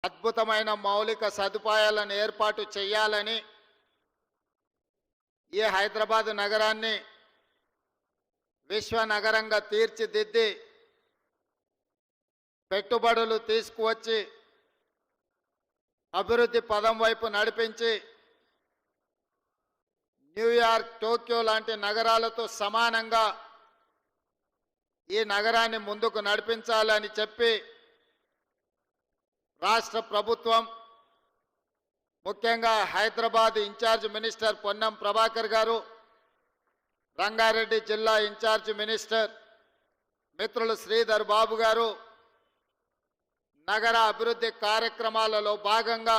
అద్భుతమైన మౌలిక సదుపాయాలను ఏర్పాటు చేయాలని ఈ హైదరాబాద్ నగరాన్ని విశ్వ నగరంగా తీర్చిదిద్ది పెట్టుబడులు తీసుకువచ్చి అభివృద్ధి పదం వైపు నడిపించి న్యూయార్క్, టోక్యో లాంటి నగరాలతో సమానంగా ఈ నగరాన్ని ముందుకు నడిపించాలని చెప్పి రాష్ట్ర ప్రభుత్వం, ముఖ్యంగా హైదరాబాద్ ఇన్ఛార్జ్ మినిస్టర్ పొన్నం ప్రభాకర్ గారు, రంగారెడ్డి జిల్లా ఇన్ఛార్జ్ మినిస్టర్ మిత్రులు శ్రీధర్ బాబు గారు నగర అభివృద్ధి కార్యక్రమాలలో భాగంగా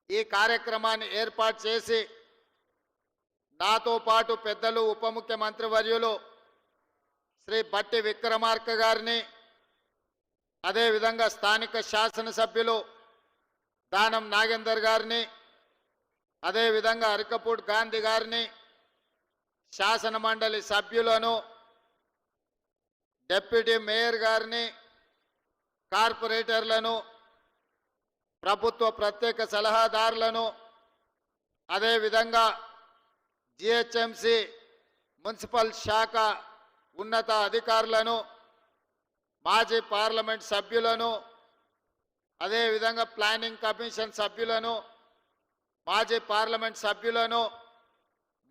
ఈ కార్యక్రమాన్ని ఏర్పాటు చేసి నాతో పాటు పెద్దలు ఉప ముఖ్యమంత్రి వర్యులు శ్రీ బట్టి విక్రమార్క గారిని, అదేవిధంగా స్థానిక శాసనసభ్యులు దానం నాగేందర్ గారిని, అదేవిధంగా అరికపూడి గాంధీ గారిని, శాసన మండలి సభ్యులను, డిప్యూటీ మేయర్ గారిని, కార్పొరేటర్లను, ప్రభుత్వ ప్రత్యేక సలహాదారులను, అదేవిధంగా జిహెచ్ఎంసి మున్సిపల్ శాఖ ఉన్నత అధికారులను, మాజీ పార్లమెంట్ సభ్యులను, అదేవిధంగా ప్లానింగ్ కమిషన్ సభ్యులను, మాజీ పార్లమెంట్ సభ్యులను,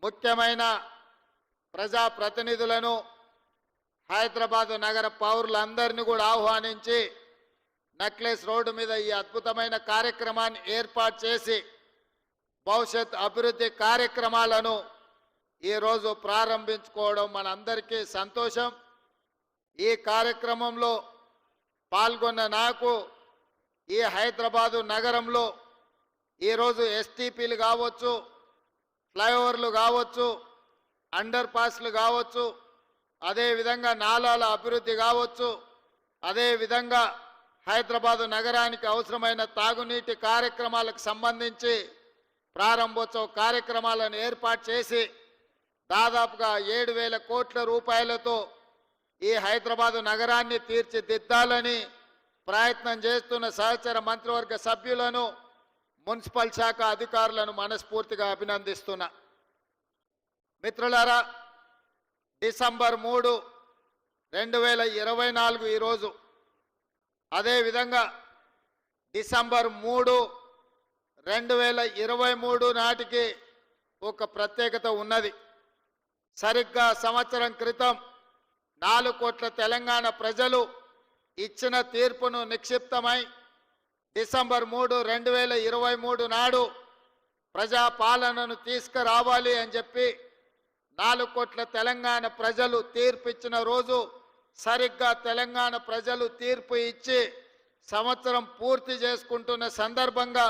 ముఖ్యమైన ప్రజాప్రతినిధులను, హైదరాబాద్ నగర పౌరులందరినీ కూడా ఆహ్వానించి నెక్లెస్ రోడ్డు మీద ఈ అద్భుతమైన కార్యక్రమాన్ని ఏర్పాటు చేసి భవిష్యత్ అభివృద్ధి కార్యక్రమాలను ఈరోజు ప్రారంభించుకోవడం మనందరికీ సంతోషం. ఈ కార్యక్రమంలో పాల్గొన్న నాకు ఈ హైదరాబాదు నగరంలో ఈరోజు ఎస్టీపీలు కావచ్చు, ఫ్లైఓవర్లు కావచ్చు, అండర్ పాస్లు కావచ్చు, అదేవిధంగా నాలాల అభివృద్ధి కావచ్చు, అదేవిధంగా హైదరాబాదు నగరానికి అవసరమైన తాగునీటి కార్యక్రమాలకు సంబంధించి ప్రారంభోత్సవ కార్యక్రమాలను ఏర్పాటు చేసి దాదాపుగా 7,000 కోట్ల రూపాయలతో ఈ హైదరాబాదు నగరాన్ని తీర్చిదిద్దాలని ప్రయత్నం చేస్తున్న సహచర మంత్రివర్గ సభ్యులను, మున్సిపల్ శాఖ అధికారులను మనస్ఫూర్తిగా అభినందిస్తున్నా. మిత్రులారా, డిసెంబర్ 3, 2024 ఈరోజు, అదేవిధంగా డిసెంబర్ 3, 2023 నాటికి ఒక ప్రత్యేకత ఉన్నది. సరిగ్గా సంవత్సరం క్రితం 4 కోట్ల తెలంగాణ ప్రజలు ఇచ్చిన తీర్పును నిక్షిప్తమై డిసెంబర్ 3, 2023 నాడు ప్రజాపాలనను తీసుకురావాలి అని చెప్పి 4 కోట్ల తెలంగాణ ప్రజలు తీర్పు ఇచ్చిన రోజు, సరిగ్గా తెలంగాణ ప్రజలు తీర్పు ఇచ్చి సంవత్సరం పూర్తి చేసుకుంటున్న సందర్భంగా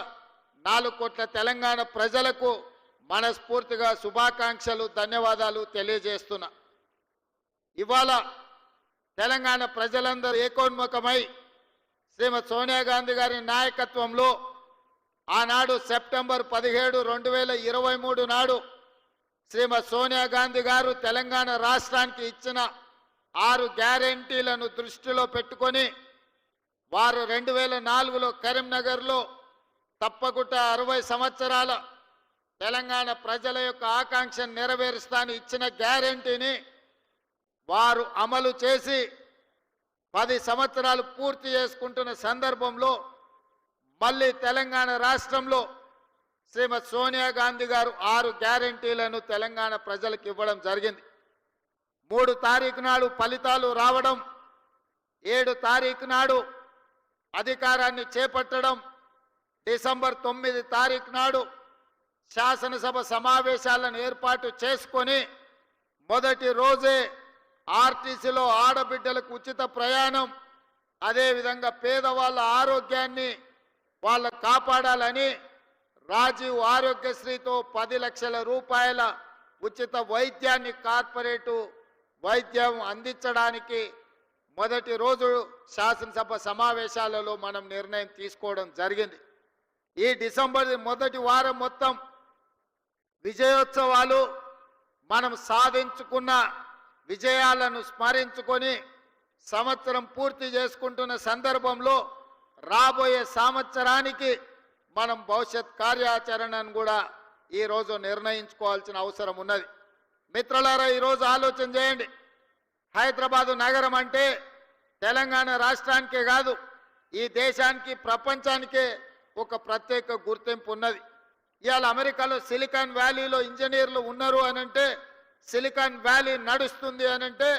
4 కోట్ల తెలంగాణ ప్రజలకు మనస్ఫూర్తిగా శుభాకాంక్షలు, ధన్యవాదాలు తెలియజేస్తున్నా. ఇవాళ తెలంగాణ ప్రజలందరూ ఏకోన్ముఖమై శ్రీమతి సోనియా గాంధీ గారి నాయకత్వంలో ఆనాడు సెప్టెంబర్ 17, 2023 నాడు శ్రీమతి సోనియా గాంధీ గారు తెలంగాణ రాష్ట్రానికి ఇచ్చిన 6 గ్యారెంటీలను దృష్టిలో పెట్టుకొని వారు 2004లో కరీంనగర్లో తప్పకుండా 60 సంవత్సరాల తెలంగాణ ప్రజల యొక్క ఆకాంక్షను నెరవేరుస్తాను ఇచ్చిన గ్యారెంటీని వారు అమలు చేసి 10 సంవత్సరాలు పూర్తి చేసుకుంటున్న సందర్భంలో మళ్ళీ తెలంగాణ రాష్ట్రంలో శ్రీమతి సోనియా గాంధీ గారు 6 గ్యారెంటీలను తెలంగాణ ప్రజలకు ఇవ్వడం జరిగింది. 3 తారీఖు నాడు ఫలితాలు రావడం, 7 తారీఖు నాడు అధికారాన్ని చేపట్టడం, డిసెంబర్ 9 తారీఖు నాడు శాసనసభ సమావేశాలను ఏర్పాటు చేసుకొని మొదటి రోజే ఆర్టీసీలో ఆడబిడ్డలకు ఉచిత ప్రయాణం, అదేవిధంగా పేదవాళ్ళ ఆరోగ్యాన్ని వాళ్ళ కాపాడాలని రాజీవ్ ఆరోగ్యశ్రీతో 10 లక్షల రూపాయల ఉచిత వైద్యాన్ని, కార్పొరేటు వైద్యం అందించడానికి మొదటి రోజు శాసనసభ సమావేశాలలో మనం నిర్ణయం తీసుకోవడం జరిగింది. ఈ డిసెంబర్ మొదటి వారం మొత్తం విజయోత్సవాలు, మనం సాధించుకున్న విజయాలను స్మరించుకొని సంవత్సరం పూర్తి చేసుకుంటున్న సందర్భంలో రాబోయే సంవత్సరానికి మనం భవిష్యత్ కార్యాచరణను కూడా ఈరోజు నిర్ణయించుకోవాల్సిన అవసరం ఉన్నది. మిత్రులారా, ఈరోజు ఆలోచన చేయండి. హైదరాబాదు నగరం అంటే తెలంగాణ రాష్ట్రానికే కాదు, ఈ దేశానికి ప్రపంచానికే ఒక ప్రత్యేక గుర్తింపు ఉన్నది. ఇవాళ అమెరికాలో సిలికాన్ వ్యాలీలో ఇంజనీర్లు ఉన్నారు అనంటే, సిలికాన్ వ్యాలీ నడుస్తుంది అనంటే,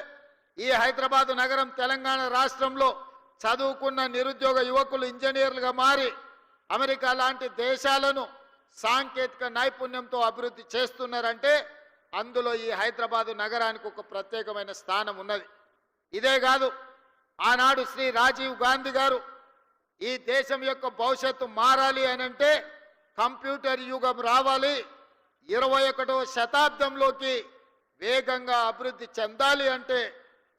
ఈ హైదరాబాదు నగరం తెలంగాణ రాష్ట్రంలో చదువుకున్న నిరుద్యోగ యువకులు ఇంజనీర్లుగా మారి అమెరికా లాంటి దేశాలను సాంకేతిక నైపుణ్యంతో అభివృద్ధి చేస్తున్నారంటే అందులో ఈ హైదరాబాదు నగరానికి ఒక ప్రత్యేకమైన స్థానం ఉన్నది. ఇదే కాదు, ఆనాడు శ్రీ రాజీవ్ గాంధీ గారు ఈ దేశం యొక్క భవిష్యత్తు మారాలి అనంటే కంప్యూటర్ యుగం రావాలి, 21వ శతాబ్దంలోకి వేగంగా అభివృద్ధి చెందాలి అంటే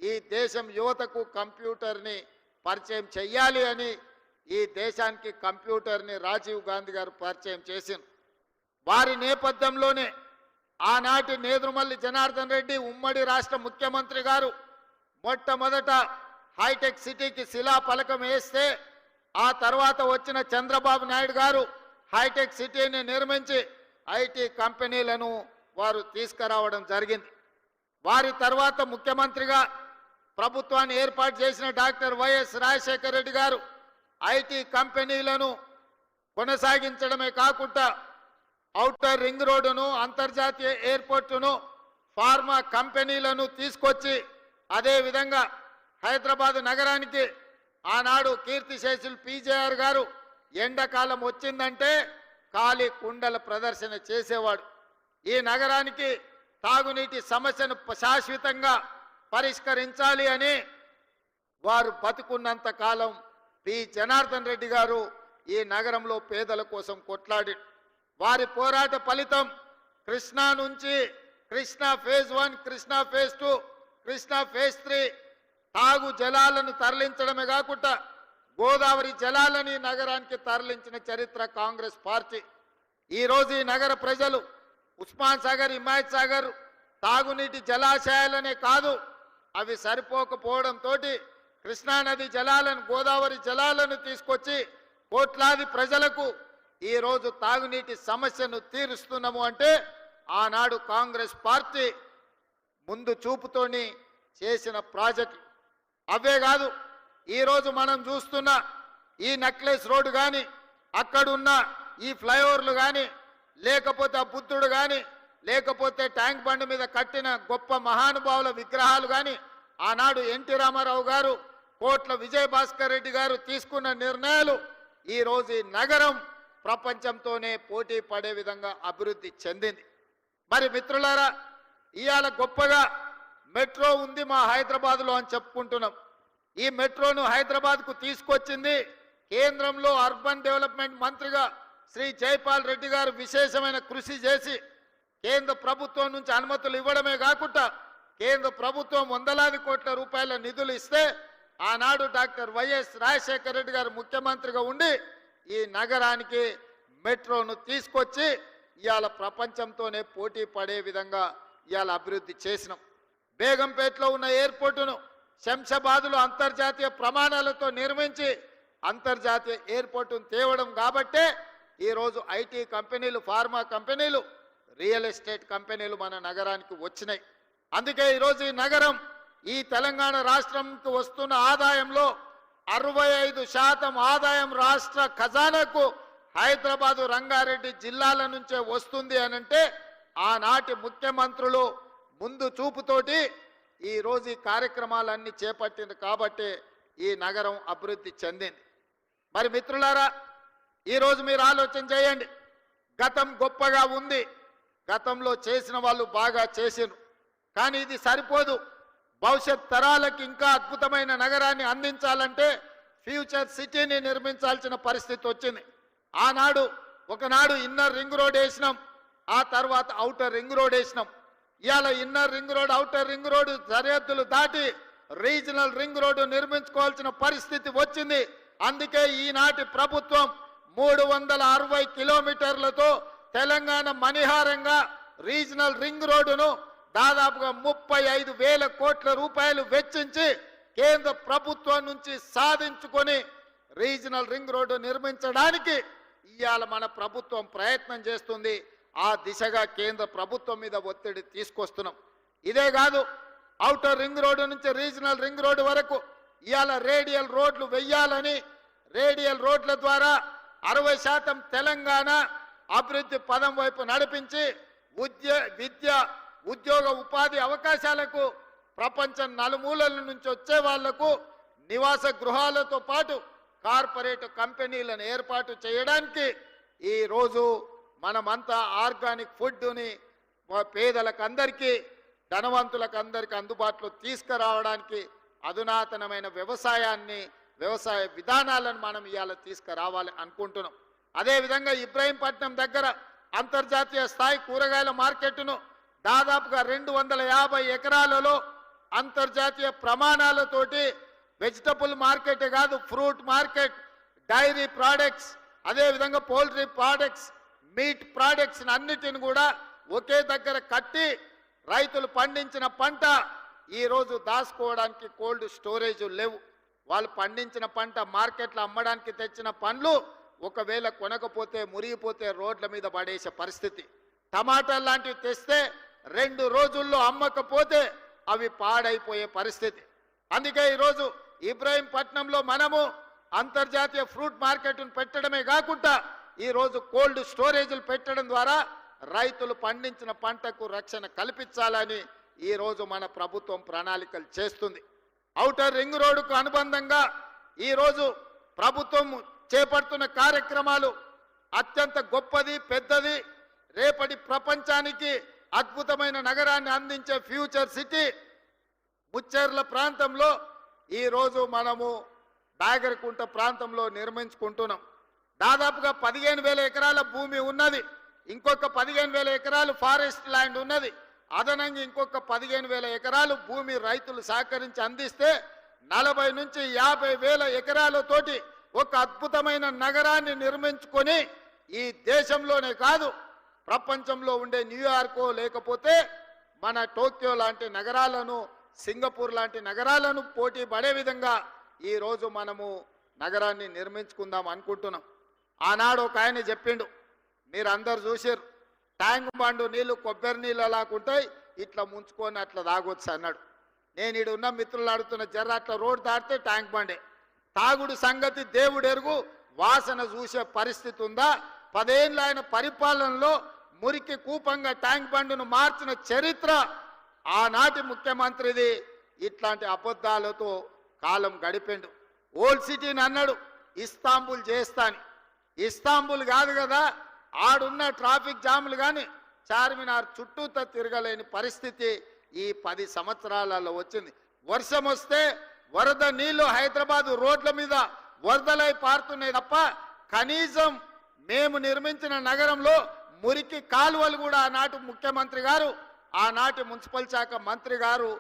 ఈ దేశం యువతకు కంప్యూటర్ని పరిచయం చెయ్యాలి అని ఈ దేశానికి కంప్యూటర్ని రాజీవ్ గాంధీ గారు పరిచయం చేసింది. వారి నేపథ్యంలోనే ఆనాటి నేదురుమల్లి జనార్దన్ రెడ్డి ఉమ్మడి రాష్ట్ర ముఖ్యమంత్రి గారు మొట్టమొదట హైటెక్ సిటీకి శిలాఫలకం వేస్తే, ఆ తర్వాత వచ్చిన చంద్రబాబు నాయుడు గారు హైటెక్ సిటీని నిర్మించి ఐటీ కంపెనీలను వారు తీసుకురావడం జరిగింది. వారి తర్వాత ముఖ్యమంత్రిగా ప్రభుత్వాన్ని ఏర్పాటు చేసిన డాక్టర్ వైఎస్ రాజశేఖర రెడ్డి గారు ఐటీ కంపెనీలను కొనసాగించడమే కాకుండా ఔటర్ రింగ్ రోడ్డును, అంతర్జాతీయ ఎయిర్పోర్టును, ఫార్మా కంపెనీలను తీసుకొచ్చి అదేవిధంగా హైదరాబాద్ నగరానికి ఆనాడు కీర్తిశేషులు పీజేఆర్ గారు ఎండాకాలం వచ్చిందంటే ఖాళీ కుండల ప్రదర్శన చేసేవాడు. ఈ నగరానికి తాగునీటి సమస్యను శాశ్వతంగా పరిష్కరించాలి అని వారు బతుకున్నంత కాలం పి జనార్దన్ రెడ్డి గారు ఈ నగరంలో పేదల కోసం కొట్లాడి, వారి పోరాట ఫలితం కృష్ణా నుంచి Krishna phase 1, Krishna phase 2, Krishna phase 3 తాగు జలాలను తరలించడమే కాకుండా గోదావరి జలాలని నగరానికి తరలించిన చరిత్ర కాంగ్రెస్ పార్టీ. ఈరోజు ఈ నగర ప్రజలు ఉస్మాన్ సాగర్, హిమాయత్ సాగర్ తాగునీటి జలాశయాలనే కాదు, అవి సరిపోకపోవడంతో కృష్ణానది జలాలను, గోదావరి జలాలను తీసుకొచ్చి కోట్లాది ప్రజలకు ఈరోజు తాగునీటి సమస్యను తీరుస్తున్నాము అంటే ఆనాడు కాంగ్రెస్ పార్టీ ముందు చూపుతోని చేసిన ప్రాజెక్టు. అవే కాదు, ఈరోజు మనం చూస్తున్న ఈ నెక్లెస్ రోడ్డు కానీ, అక్కడున్న ఈ ఫ్లైఓవర్లు కానీ, లేకపోతే ఆ బుద్ధుడు కానీ, లేకపోతే ట్యాంక్ బండ్ మీద కట్టిన గొప్ప మహానుభావుల విగ్రహాలు కానీ, ఆనాడు ఎన్టీ రామారావు గారు, కోట్ల విజయభాస్కర్ రెడ్డి గారు తీసుకున్న నిర్ణయాలు ఈరోజు ఈ నగరం ప్రపంచంతోనే పోటీ పడే విధంగా అభివృద్ధి చెందింది. మరి మిత్రులారా, ఇవాళ గొప్పగా మెట్రో ఉంది మా హైదరాబాద్లో అని చెప్పుకుంటున్నాం. ఈ మెట్రోను హైదరాబాద్కు తీసుకొచ్చింది కేంద్రంలో అర్బన్ డెవలప్మెంట్ మంత్రిగా శ్రీ జైపాల్ రెడ్డి గారు విశేషమైన కృషి చేసి కేంద్ర ప్రభుత్వం నుంచి అనుమతులు ఇవ్వడమే కాకుండా కేంద్ర ప్రభుత్వం వందలాది కోట్ల రూపాయల నిధులు ఇస్తే ఆనాడు డాక్టర్ వైఎస్ రాజశేఖర రెడ్డి గారు ముఖ్యమంత్రిగా ఉండి ఈ నగరానికి మెట్రోను తీసుకొచ్చి ఇవాళ ప్రపంచంతోనే పోటీ పడే విధంగా ఇవాళ అభివృద్ధి చేసినాం. బేగంపేటలో ఉన్న ఎయిర్పోర్టును శంషాబాద్లో అంతర్జాతీయ ప్రమాణాలతో నిర్మించి అంతర్జాతీయ ఎయిర్పోర్టును తేవడం కాబట్టే ఈరోజు ఐటీ కంపెనీలు, ఫార్మా కంపెనీలు, రియల్ ఎస్టేట్ కంపెనీలు మన నగరానికి వచ్చినాయి. అందుకే ఈరోజు ఈ నగరం ఈ తెలంగాణ రాష్ట్రంకి వస్తున్న ఆదాయంలో 65% ఆదాయం రాష్ట్ర ఖజానాకు హైదరాబాదు, రంగారెడ్డి జిల్లాల నుంచే వస్తుంది అనంటే ఆనాటి ముఖ్యమంత్రులు ముందు చూపుతోటి ఈరోజు ఈ కార్యక్రమాలన్నీ చేపట్టింది కాబట్టి ఈ నగరం అభివృద్ధి చెందింది. మరి మిత్రులారా, ఈరోజు మీరు ఆలోచన చేయండి. గతం గొప్పగా ఉంది, గతంలో చేసిన వాళ్ళు బాగా చేసిరు, కానీ ఇది సరిపోదు. భవిష్యత్ తరాలకు ఇంకా అద్భుతమైన నగరాన్ని అందించాలంటే ఫ్యూచర్ సిటీని నిర్మించాల్సిన పరిస్థితి వచ్చింది. ఆనాడు ఒకనాడు ఇన్నర్ రింగ్ రోడ్ వేసినాం, ఆ తర్వాత ఔటర్ రింగ్ రోడ్ వేసినాం. ఇవాళ inner ring road, outer ring road సరిహద్దులు దాటి రీజనల్ రింగ్ రోడ్డు నిర్మించుకోవాల్సిన పరిస్థితి వచ్చింది. అందుకే ఈనాటి ప్రభుత్వం 360 కిలోమీటర్లతో తెలంగాణ మణిహారంగా రీజనల్ రింగ్ రోడ్డును దాదాపుగా 35,000 కోట్ల రూపాయలు వెచ్చించి కేంద్ర ప్రభుత్వం నుంచి సాధించుకొని రీజనల్ రింగ్ రోడ్డు నిర్మించడానికి ఇవాళ మన ప్రభుత్వం ప్రయత్నం చేస్తుంది. ఆ దిశగా కేంద్ర ప్రభుత్వం మీద ఒత్తిడి తీసుకొస్తున్నాం. ఇదే కాదు, ఔటర్ రింగ్ రోడ్డు నుంచి రీజనల్ రింగ్ రోడ్డు వరకు ఇవాళ రేడియల్ రోడ్లు వెయ్యాలని, రేడియల్ రోడ్ల ద్వారా 60% తెలంగాణ అభివృద్ధి పదం వైపు నడిపించి విద్య ఉద్యోగ ఉపాధి అవకాశాలకు ప్రపంచం నలుమూలల నుంచి వచ్చే వాళ్లకు నివాస గృహాలతో పాటు కార్పొరేట్ కంపెనీలను ఏర్పాటు చేయడానికి ఈరోజు మనమంతా ఆర్గానిక్ ఫుడ్ని పేదలకు అందరికీ ధనవంతులకు అందరికీ అందుబాటులో తీసుకురావడానికి అధునాతనమైన వ్యవసాయ విధానాలను మనం ఇవాళ తీసుకురావాలి అనుకుంటున్నాం. అదేవిధంగా ఇబ్రహీంపట్నం దగ్గర అంతర్జాతీయ స్థాయి కూరగాయల మార్కెట్ను దాదాపుగా 250 ఎకరాలలో అంతర్జాతీయ ప్రమాణాలతోటి వెజిటబుల్ మార్కెట్ కాదు, ఫ్రూట్ మార్కెట్, డైరీ ప్రోడక్ట్స్, అదేవిధంగా పౌల్ట్రీ ప్రోడక్ట్స్, మీట్ ప్రోడక్ట్స్ అన్నిటిని కూడా ఒకే దగ్గర కట్టి రైతులు పండించిన పంట ఈరోజు దాచుకోవడానికి కోల్డ్ స్టోరేజ్ లేవు. వాళ్ళు పండించిన పంట మార్కెట్లో అమ్మడానికి తెచ్చిన పండ్లు ఒకవేళ కొనకపోతే మురిగిపోతే రోడ్ల మీద పడేసే పరిస్థితి. టమాటాలు లాంటివి తెస్తే 2 రోజుల్లో అమ్మకపోతే అవి పాడైపోయే పరిస్థితి. అందుకే ఈరోజు ఇబ్రహీంపట్నంలో మనము అంతర్జాతీయ ఫ్రూట్ మార్కెట్ను పెట్టడమే కాకుండా ఈరోజు కోల్డ్ స్టోరేజ్లు పెట్టడం ద్వారా రైతులు పండించిన పంటకు రక్షణ కల్పించాలని ఈరోజు మన ప్రభుత్వం ప్రణాళికలు చేస్తుంది. ఔటర్ రింగ్ రోడ్డుకు అనుబంధంగా ఈరోజు ప్రభుత్వం చేపడుతున్న కార్యక్రమాలు అత్యంత గొప్పది, పెద్దది. రేపటి ప్రపంచానికి అద్భుతమైన నగరాన్ని అందించే ఫ్యూచర్ సిటీ ముచ్చెర్ల ప్రాంతంలో ఈరోజు మనము బాగరకుంట ప్రాంతంలో నిర్మించుకుంటున్నాం. దాదాపుగా 15,000 ఎకరాల భూమి ఉన్నది. ఇంకొక 15,000 ఎకరాలు ఫారెస్ట్ ల్యాండ్ ఉన్నది. అదనంగా ఇంకొక 15,000 ఎకరాలు భూమి రైతులు సహకరించి అందిస్తే 40 నుంచి 50,000 ఎకరాలతోటి ఒక అద్భుతమైన నగరాన్ని నిర్మించుకొని ఈ దేశంలోనే కాదు ప్రపంచంలో ఉండే న్యూయార్కో లేకపోతే మన టోక్యో లాంటి నగరాలను, సింగపూర్ లాంటి నగరాలను పోటీ పడే విధంగా ఈరోజు మనము నగరాన్ని నిర్మించుకుందాం అనుకుంటున్నాం. ఆనాడు ఒక ఆయన చెప్పిండు, మీరు అందరు చూసారు, ట్యాంక్ బండు నీళ్లు కొబ్బరి నీళ్ళు అలాగుంటాయి, ఇట్లా ముంచుకొని అట్లా తాగొచ్చు అన్నాడు. నేను ఈడు ఉన్న మిత్రులు అడుగుతున్న జర్ర అట్లా రోడ్డు దాటితే ట్యాంక్ బండే. తాగుడు సంగతి దేవుడు ఎరుగు, వాసన చూసే పరిస్థితి ఉందా? 10 ఏళ్ళ ఆయన పరిపాలనలో మురికి కూపంగా ట్యాంక్ బండును మార్చిన చరిత్ర ఆనాటి ముఖ్యమంత్రిది. ఇట్లాంటి అబద్ధాలతో కాలం గడిపిండు. ఓల్డ్ సిటీని అన్నాడు ఇస్తాంబుల్ చేస్తాని. ఇస్తాంబుల్ కాదు కదా, ఆడున్న ట్రాఫిక్ జాములు కానీ చార్మినార్ చుట్టూతో తిరగలేని పరిస్థితి ఈ 10 సంవత్సరాలలో వచ్చింది. వర్షం వస్తే వరద నీళ్లు హైదరాబాద్ రోడ్ల మీద వరదలై పారుతున్నాయి తప్ప కనీసం మేము నిర్మించిన నగరంలో మురికి కాలువలు కూడా ఆనాటి ముఖ్యమంత్రి గారు, ఆనాటి మున్సిపల్ శాఖ మంత్రి గారు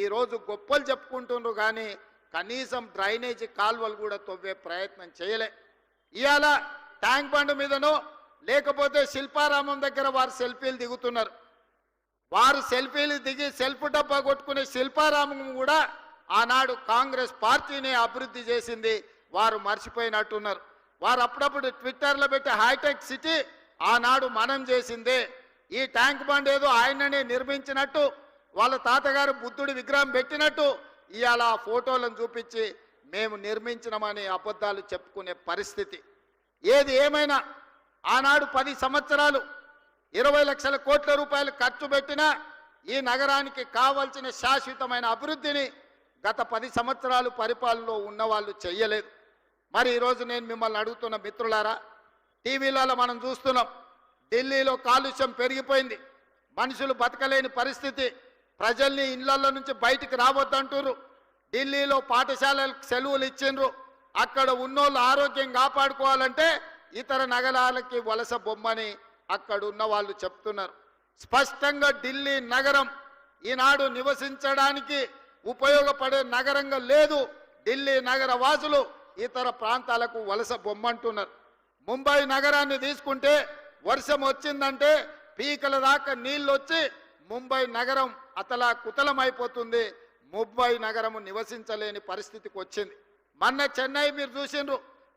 ఈరోజు గొప్పలు చెప్పుకుంటున్నారు కానీ కనీసం డ్రైనేజీ కాలువలు కూడా తవ్వే ప్రయత్నం చేయలే. ఇవాళ ట్యాంక్ బండ్ మీదనో లేకపోతే శిల్పారామం దగ్గర వారు సెల్ఫీలు దిగుతున్నారు. వారు సెల్ఫీలు దిగి సెల్ఫ్ డబ్బా కొట్టుకునే శిల్పారామం కూడా ఆనాడు కాంగ్రెస్ పార్టీనే అభివృద్ధి చేసింది, వారు మర్చిపోయినట్టున్నారు. వారు అప్పుడప్పుడు ట్విట్టర్లో పెట్టి హైటెక్ సిటీ ఆనాడు మనం చేసిందే. ఈ ట్యాంక్ బండ్ ఏదో ఆయననే నిర్మించినట్టు, వాళ్ళ తాతగారు బుద్ధుడి విగ్రహం పెట్టినట్టు ఇవాళ ఆ ఫోటోలను చూపించి మేము నిర్మించినామని అబద్ధాలు చెప్పుకునే పరిస్థితి. ఏది ఏమైనా ఆనాడు 10 సంవత్సరాలు 20 లక్షల కోట్ల రూపాయలు ఖర్చు పెట్టినా ఈ నగరానికి కావాల్సిన శాశ్వతమైన అభివృద్ధిని గత 10 సంవత్సరాలు పరిపాలనలో ఉన్నవాళ్ళు చెయ్యలేదు. మరి ఈరోజు నేను మిమ్మల్ని అడుగుతున్న మిత్రులారా, టీవీలలో మనం చూస్తున్నాం, ఢిల్లీలో కాలుష్యం పెరిగిపోయింది, మనుషులు బతకలేని పరిస్థితి, ప్రజల్ని ఇళ్లలో నుంచి బయటికి రావద్దంటారు. ఢిల్లీలో పాఠశాలలకు సెలవులు ఇచ్చిండ్రు. అక్కడ ఉన్నోళ్ళు ఆరోగ్యం కాపాడుకోవాలంటే ఇతర నగరాలకి వలస బొమ్మని అక్కడ ఉన్న వాళ్ళు చెప్తున్నారు. స్పష్టంగా ఢిల్లీ నగరం ఈనాడు నివసించడానికి ఉపయోగపడే నగరంగా లేదు. ఢిల్లీ నగర వాసులు ఇతర ప్రాంతాలకు వలస బొమ్మంటున్నారు. ముంబై నగరాన్ని తీసుకుంటే వర్షం వచ్చిందంటే పీకల దాకా నీళ్ళు వచ్చి ముంబై నగరం అతలా కుతలమైపోతుంది. ముంబై నగరము నివసించలేని పరిస్థితికి వచ్చింది. మొన్న చెన్నై మీరు చూసిండ్రు,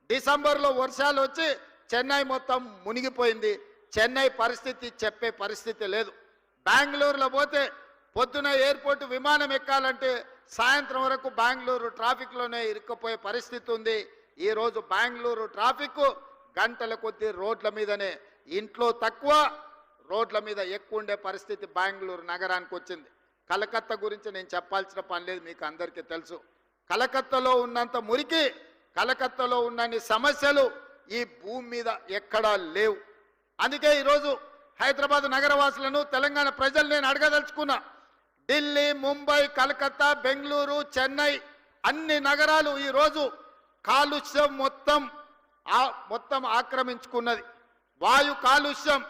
డిసెంబర్లో వర్షాలు వచ్చి చెన్నై మొత్తం మునిగిపోయింది. చెన్నై పరిస్థితి చెప్పే పరిస్థితి లేదు. బెంగళూరులో పోతే పొద్దున ఎయిర్పోర్ట్ విమానం ఎక్కాలంటే సాయంత్రం వరకు బెంగళూరు ట్రాఫిక్లోనే ఇరుక్కుపోయే పరిస్థితి ఉంది. ఈరోజు బెంగళూరు ట్రాఫిక్ గంటల కొద్దీ రోడ్ల మీదనే, ఇంట్లో తక్కువ రోడ్ల మీద ఎక్కువ ఉండే పరిస్థితి బెంగళూరు నగరానికి వచ్చింది. కలకత్తా గురించి నేను చెప్పాల్సిన పని లేదు, మీకు అందరికీ తెలుసు. కలకత్తాలో ఉన్నంత మురికి, కలకత్తాలో ఉన్నన్ని సమస్యలు ఈ భూమి మీద ఎక్కడా లేవు. అందుకే ఈరోజు హైదరాబాద్ నగరవాసులను, తెలంగాణ ప్రజలు నేను అడగదలుచుకున్నా. ఢిల్లీ, ముంబై, కలకత్తా, బెంగళూరు, చెన్నై అన్ని నగరాలు ఈరోజు కాలుష్యం మొత్తం ఆక్రమించుకున్నది. వాయు కాలుష్యం,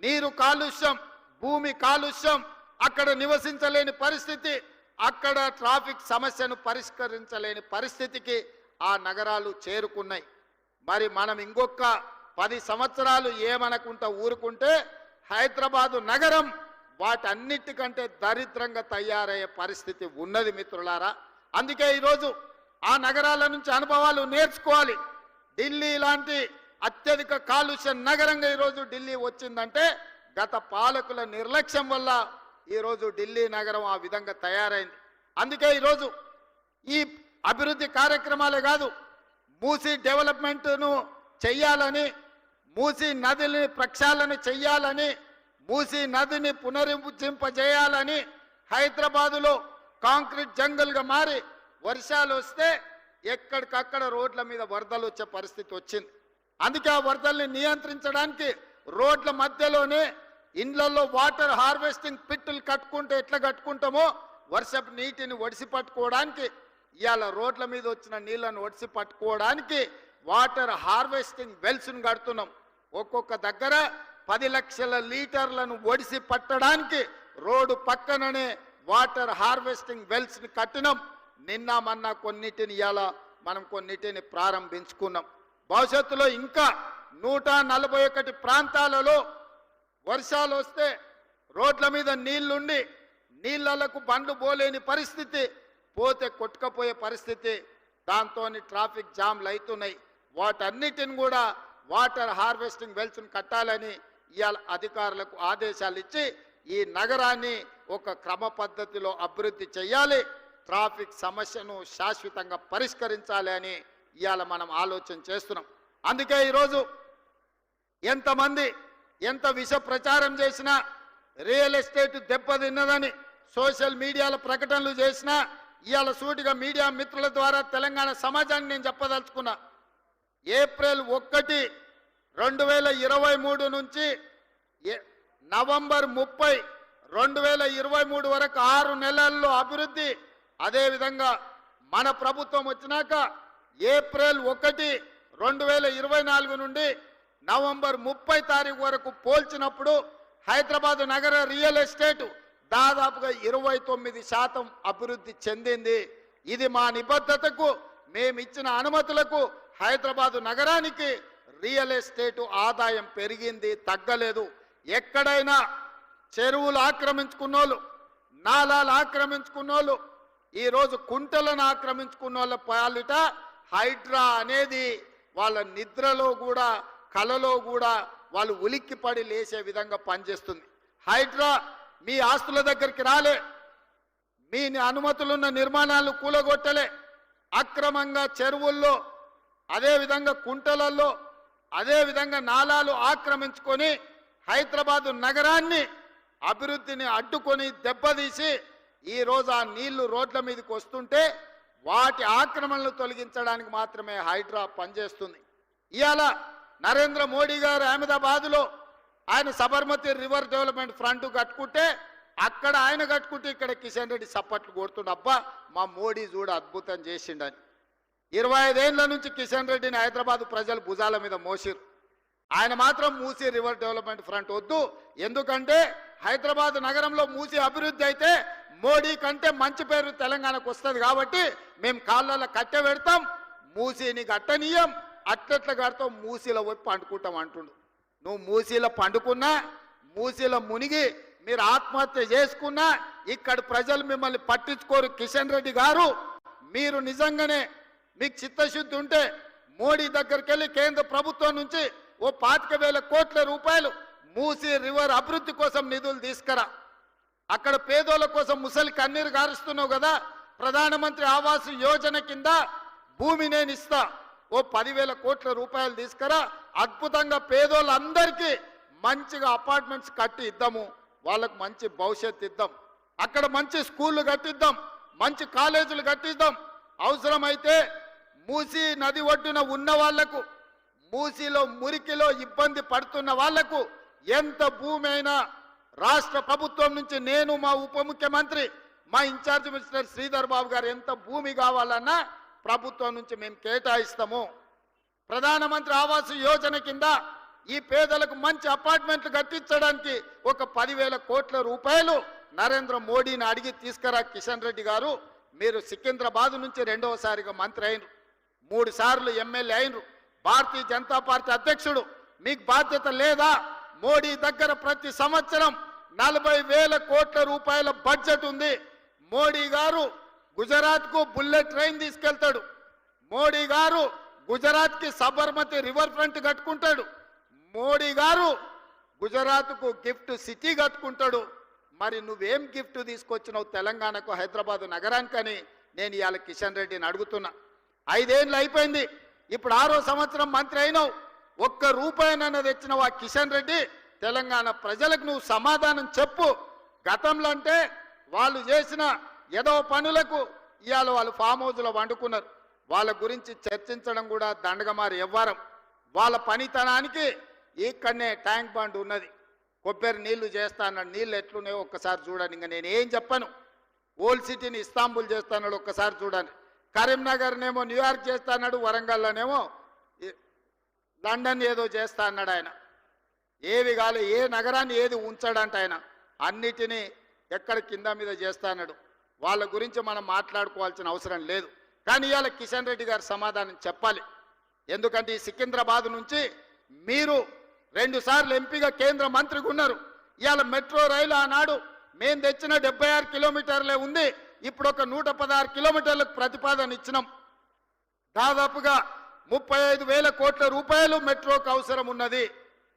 నీరు కాలుష్యం, భూమి కాలుష్యం, అక్కడ నివసించలేని పరిస్థితి, అక్కడ ట్రాఫిక్ సమస్యను పరిష్కరించలేని పరిస్థితికి ఆ నగరాలు చేరుకున్నాయి. మరి మనం ఇంకొక 10 సంవత్సరాలు ఏమనకుంటా ఊరుకుంటే హైదరాబాదు నగరం వాటన్నిటికంటే దరిద్రంగా తయారయ్యే పరిస్థితి ఉన్నది మిత్రులారా. అందుకే ఈరోజు ఆ నగరాల నుంచి అనుభవాలు నేర్చుకోవాలి. ఢిల్లీ లాంటి అత్యధిక కాలుష్య నగరంగా ఈరోజు ఢిల్లీ వచ్చిందంటే గత పాలకుల నిర్లక్ష్యం వల్ల ఈరోజు ఢిల్లీ నగరం ఆ విధంగా తయారైంది. అందుకే ఈరోజు ఈ అభివృద్ధి కార్యక్రమాలే కాదు, మూసీ డెవలప్మెంట్ను చెయ్యాలని, మూసీ నదిని ప్రక్షాళన చెయ్యాలని, మూసీ నదిని పునరుజ్జింపజేయాలని హైదరాబాదులో కాంక్రీట్ జంగల్గా మారి వర్షాలు వస్తే ఎక్కడికక్కడ రోడ్ల మీద వరదలు వచ్చే పరిస్థితి వచ్చింది. అందుకే ఆ వరదల్ని నియంత్రించడానికి రోడ్ల మధ్యలోనే ఇండ్లలో వాటర్ హార్వెస్టింగ్ పిట్టులు కట్టుకుంటే ఎట్లా కట్టుకుంటామో వర్షపు నీటిని ఒడిసి పట్టుకోవడానికి, ఇవాళ రోడ్ల మీద వచ్చిన నీళ్లను ఒడిసి పట్టుకోవడానికి వాటర్ హార్వెస్టింగ్ వెల్స్ను కడుతున్నాం. ఒక్కొక్క దగ్గర 10 లక్షల లీటర్లను ఒడిసి పట్టడానికి రోడ్డు పక్కననే వాటర్ హార్వెస్టింగ్ వెల్స్ని కట్టినాం. నిన్న మొన్న కొన్నిటిని ఇవాళ మనం కొన్నిటిని ప్రారంభించుకున్నాం. భవిష్యత్తులో ఇంకా 141 ప్రాంతాలలో వర్షాలు వస్తే రోడ్ల మీద నీళ్లుండి నీళ్లకు బండ్లు పోలేని పరిస్థితి, పోతే కొట్టుకపోయే పరిస్థితి, దాంతో ట్రాఫిక్ జామ్లు అవుతున్నాయి. వాటన్నిటిని కూడా వాటర్ హార్వెస్టింగ్ వెల్స్ను కట్టాలని ఇవాళ అధికారులకు ఆదేశాలు ఇచ్చి ఈ నగరాన్ని ఒక క్రమ పద్ధతిలో అభివృద్ధి చేయాలి, ట్రాఫిక్ సమస్యను శాశ్వతంగా పరిష్కరించాలి అని ఇవాళ మనం ఆలోచన చేస్తున్నాం. అందుకే ఈరోజు ఎంతమంది ఎంత విష ప్రచారం చేసినా, రియల్ ఎస్టేట్ దెబ్బతిన్నదని సోషల్ మీడియాలో ప్రకటనలు చేసినా, ఇవాళ సూటిగా మీడియా మిత్రుల ద్వారా తెలంగాణ సమాజాన్ని నేను చెప్పదలుచుకున్నా. ఏప్రిల్ 1, 2023 నుంచి నవంబర్ 30, 2023 వరకు 6 నెలల్లో అభివృద్ధి. అదేవిధంగా మన ప్రభుత్వం వచ్చినాక ఏప్రిల్ 1, 2024 నుండి నవంబర్ 30 తారీఖు వరకు పోల్చినప్పుడు హైదరాబాద్ నగర రియల్ ఎస్టేట్ దాదాపుగా 29% అభివృద్ధి చెందింది. ఇది మా నిబద్ధతకు, మేమిచ్చిన అనుమతులకు హైదరాబాదు నగరానికి రియల్ ఎస్టేట్ ఆదాయం పెరిగింది, తగ్గలేదు. ఎక్కడైనా చెరువులు ఆక్రమించుకున్నోళ్ళు, నాలాలు ఆక్రమించుకున్నోళ్ళు, ఈరోజు కుంటలను ఆక్రమించుకున్నోళ్ళ పాలిట హైడ్రా అనేది వాళ్ళ నిద్రలో కూడా, కలలో కూడా వాళ్ళు ఉలిక్కిపడి లేచే విధంగా పనిచేస్తుంది. హైడ్రా మీ ఆస్తుల దగ్గరికి రాలే, మీ అనుమతులున్న నిర్మాణాలు కూలగొట్టలే, అక్రమంగా చెరువుల్లో, అదేవిధంగా కుంటలలో, అదేవిధంగా నాలాలు ఆక్రమించుకొని హైదరాబాదు నగరాన్ని అభివృద్ధిని అడ్డుకొని దెబ్బతీసి ఈరోజు ఆ నీళ్లు రోడ్ల మీదకి వస్తుంటే వాటి ఆక్రమణలు తొలగించడానికి మాత్రమే హైడ్రా పనిచేస్తుంది. ఇవాళ నరేంద్ర మోడీ గారు అహ్మదాబాద్లో ఆయన సబర్మతి రివర్ డెవలప్మెంట్ ఫ్రంట్ కట్టుకుంటే, అక్కడ ఆయన కట్టుకుంటే ఇక్కడ కిషన్ రెడ్డి సప్పట్లు కొడుతుండ, అబ్బా మా మోడీ చూడ అద్భుతం చేసిండని. 25 ఏళ్ల నుంచి కిషన్ రెడ్డిని హైదరాబాద్ ప్రజలు భుజాల మీద మోసిరు. ఆయన మాత్రం మూసీ రివర్ డెవలప్మెంట్ ఫ్రంట్ వద్దు, ఎందుకంటే హైదరాబాద్ నగరంలో మూసీ అభివృద్ధి అయితే మోడీ కంటే మంచి పేరు తెలంగాణకు వస్తుంది కాబట్టి మేము కాళ్ళలో కట్టె పెడతాం, మూసీని కట్టనీయం, అట్లెట్ల కడతాం, మూసీలో పోయి పండుకుంటాం అంటుండు. నువ్వు మూసీలో పండుకున్నా, మూసీలో మునిగి మీరు ఆత్మహత్య చేసుకున్నా ఇక్కడ ప్రజలు మిమ్మల్ని పట్టించుకోరు. కిషన్ రెడ్డి గారు, మీరు నిజంగానే మీకు చిత్తశుద్ధి ఉంటే మోడీ దగ్గరికి వెళ్ళి కేంద్ర ప్రభుత్వం నుంచి ఓ 25,000 కోట్ల రూపాయలు మూసీ రివర్ అభివృద్ధి కోసం నిధులు తీసుకురా. అక్కడ పేదోళ్ళ కోసం ముసలి కన్నీరు గారుస్తున్నావు కదా, ప్రధానమంత్రి ఆవాస్ యోజన కింద భూమి నేను ఇస్తా, ఓ 10,000 కోట్ల రూపాయలు తీసుకురా. అద్భుతంగా పేదోళ్ళందరికీ మంచిగా అపార్ట్మెంట్స్ కట్టి ఇద్దాము, వాళ్ళకు మంచి భవిష్యత్తు ఇద్దాం, అక్కడ మంచి స్కూళ్ళు కట్టిద్దాం, మంచి కాలేజీలు కట్టిద్దాం. అవసరమైతే మూసీ నది ఒడ్డున ఉన్న వాళ్లకు, మూసీలో మురికిలో ఇబ్బంది పడుతున్న వాళ్లకు ఎంత భూమి అయినా రాష్ట్ర ప్రభుత్వం నుంచి నేను, మా ఉప ముఖ్యమంత్రి, మా ఇన్ఛార్జ్ మినిస్టర్ శ్రీధర్ బాబు గారు ఎంత భూమి కావాలన్నా ప్రభుత్వం నుంచి మేము కేటాయిస్తాము. ప్రధానమంత్రి ఆవాస్ యోజన కింద ఈ పేదలకు మంచి అపార్ట్మెంట్లు కట్టించడానికి ఒక 10,000 కోట్ల రూపాయలు నరేంద్ర మోడీని అడిగి తీసుకురా. కిషన్ రెడ్డి గారు, మీరు సికింద్రాబాద్ నుంచి రెండవసారిగా మంత్రి అయినరు, 3 సార్లు ఎమ్మెల్యే అయినరు, భారతీయ జనతా పార్టీ అధ్యక్షుడు, మీకు బాధ్యత లేదా? మోడీ దగ్గర ప్రతి సంవత్సరం 40,000 కోట్ల రూపాయల బడ్జెట్ ఉంది. మోడీ గారు గుజరాత్కు బుల్లెట్ ట్రైన్ తీసుకెళ్తాడు, మోడీ గారు గుజరాత్కి సబర్మతి రివర్ ఫ్రంట్ కట్టుకుంటాడు, మోడీ గారు గుజరాత్కు గిఫ్ట్ సిటీ కట్టుకుంటాడు. మరి నువ్వేం గిఫ్ట్ తీసుకొచ్చినావు తెలంగాణకు, హైదరాబాద్ నగరానికని నేను ఇవాళ కిషన్ రెడ్డిని అడుగుతున్నా. 5 ఏళ్ళు అయిపోయింది, ఇప్పుడు 6వ సంవత్సరం మంత్రి అయినావు, ఒక్క రూపాయినన్నా తెచ్చినావు ఆ కిషన్ రెడ్డి? తెలంగాణ ప్రజలకు నువ్వు సమాధానం చెప్పు. గతంలో అంటే వాళ్ళు చేసిన ఏదో పనులకు ఇవాళ వాళ్ళు ఫామ్ హౌస్లో వండుకున్నారు, వాళ్ళ గురించి చర్చించడం కూడా దండగమారి ఎవ్వరం. వాళ్ళ పనితనానికి ఇక్కడనే ట్యాంక్ బండ్ ఉన్నది, కొబ్బరి నీళ్లు చేస్తా అన్నాడు, నీళ్ళు ఎట్లున్నాయో ఒక్కసారి చూడండి. ఇంకా నేను ఏం చెప్పను. ఓల్డ్ సిటీని ఇస్తాంబుల్ చేస్తాడు, ఒక్కసారి చూడండి. కరీంనగర్నేమో న్యూయార్క్ చేస్తా అన్నాడు, వరంగల్లోనేమో లండన్ ఏదో చేస్తా అన్నాడు. ఆయన ఏవి కాలే, ఏ నగరాన్ని ఏది ఉంచాడంట ఆయన, అన్నిటినీ ఎక్కడ కింద మీద చేస్తా అన్నాడు. వాళ్ళ గురించి మనం మాట్లాడుకోవాల్సిన అవసరం లేదు. కానీ ఇవాళ కిషన్ రెడ్డి గారు సమాధానం చెప్పాలి. ఎందుకంటే ఈ సికింద్రాబాద్ నుంచి మీరు 2 సార్లు ఎంపీగా కేంద్ర మంత్రిగా ఉన్నారు. ఇవాళ మెట్రో రైలు ఆనాడు మేము తెచ్చిన 76 కిలోమీటర్లే ఉంది, ఇప్పుడు ఒక 116 కిలోమీటర్లకు ప్రతిపాదన ఇచ్చినాం. దాదాపుగా 35,000 కోట్ల రూపాయలు మెట్రోకు అవసరం ఉన్నది.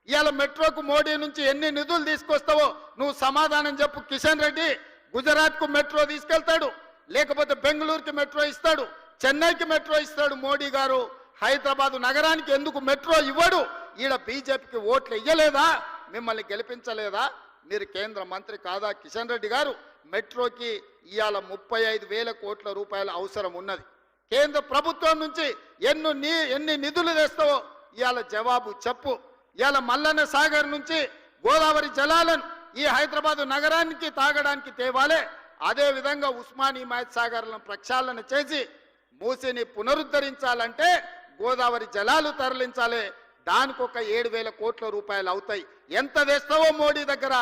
ఇవాళ మెట్రోకు మోడీ నుంచి ఎన్ని నిధులు తీసుకొస్తావో నువ్వు సమాధానం చెప్పు కిషన్ రెడ్డి. గుజరాత్కు మెట్రో తీసుకెళ్తాడు, లేకపోతే బెంగళూరుకి మెట్రో ఇస్తాడు, చెన్నైకి మెట్రో ఇస్తాడు మోడీ గారు. హైదరాబాద్ నగరానికి ఎందుకు మెట్రో ఇవ్వడు? ఈడ బీజేపీకి ఓట్లు ఇయ్యలేదా? మిమ్మల్ని గెలిపించలేదా? మీరు కేంద్ర మంత్రి కాదా కిషన్ రెడ్డి గారు? మెట్రోకి ఇవాళ 35,000 కోట్ల రూపాయల అవసరం ఉన్నది. కేంద్ర ప్రభుత్వం నుంచి ఎన్ని నిధులు తెస్తావో ఇవాళ జవాబు చెప్పు. ఇవాళ మల్లన్న సాగర్ నుంచి గోదావరి జలాలను ఈ హైదరాబాద్ నగరానికి తాగడానికి తేవాలే. అదేవిధంగా ఉస్మాన్ హిమాయత్ సాగర్లను ప్రక్షాళన చేసి మూసిని పునరుద్ధరించాలంటే గోదావరి జలాలు తరలించాలి. దానికి ఒక 7,000 కోట్ల రూపాయలు అవుతాయి. ఎంత తెస్తావో మోడీ దగ్గర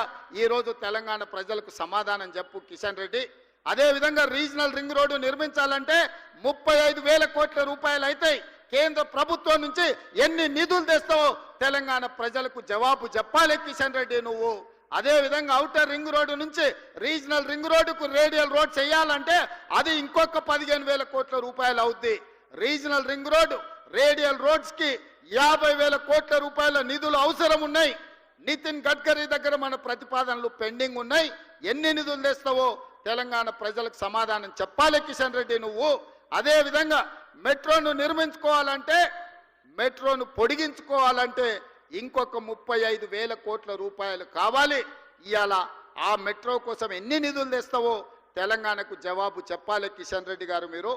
ఈరోజు తెలంగాణ ప్రజలకు సమాధానం చెప్పు కిషన్ రెడ్డి. అదేవిధంగా రీజనల్ రింగ్ రోడ్డు నిర్మించాలంటే 35,000 కోట్ల రూపాయలు అవుతాయి. కేంద్ర ప్రభుత్వం నుంచి ఎన్ని నిధులు తెస్తావో తెలంగాణ ప్రజలకు జవాబు చెప్పాలి కిషన్ రెడ్డి నువ్వు. అదేవిధంగా ఔటర్ రింగ్ రోడ్డు నుంచి రీజనల్ రింగ్ రోడ్డుకు రేడియల్ రోడ్ చేయాలంటే అది ఇంకొక 15,000 కోట్ల రూపాయలు అవుద్ది. రీజనల్ రింగ్ రోడ్డు, రేడియల్ రోడ్స్కి 50,000 కోట్ల రూపాయల నిధులు అవసరం ఉన్నాయి. నితిన్ గడ్కరీ దగ్గర మన ప్రతిపాదనలు పెండింగ్ ఉన్నాయి. ఎన్ని నిధులు తెస్తావో తెలంగాణ ప్రజలకు సమాధానం చెప్పాలి కిషన్ రెడ్డి నువ్వు. అదేవిధంగా మెట్రోను నిర్మించుకోవాలంటే, మెట్రోను పొడిగించుకోవాలంటే ఇంకొక 35,000 కోట్ల రూపాయలు కావాలి. ఇవాళ ఆ మెట్రో కోసం ఎన్ని నిధులు తెస్తావో తెలంగాణకు జవాబు చెప్పాలి కిషన్ రెడ్డి గారు. మీరు